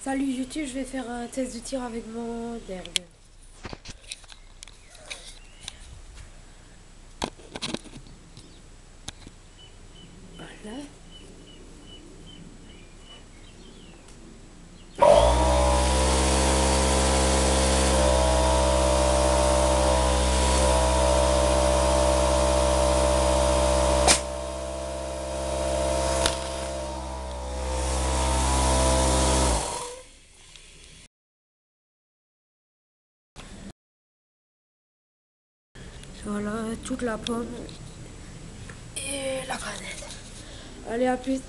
Salut YouTube, je vais faire un test de tir avec mon derg. Voilà. Voilà, toute la pomme et la grenade. Allez, à plus.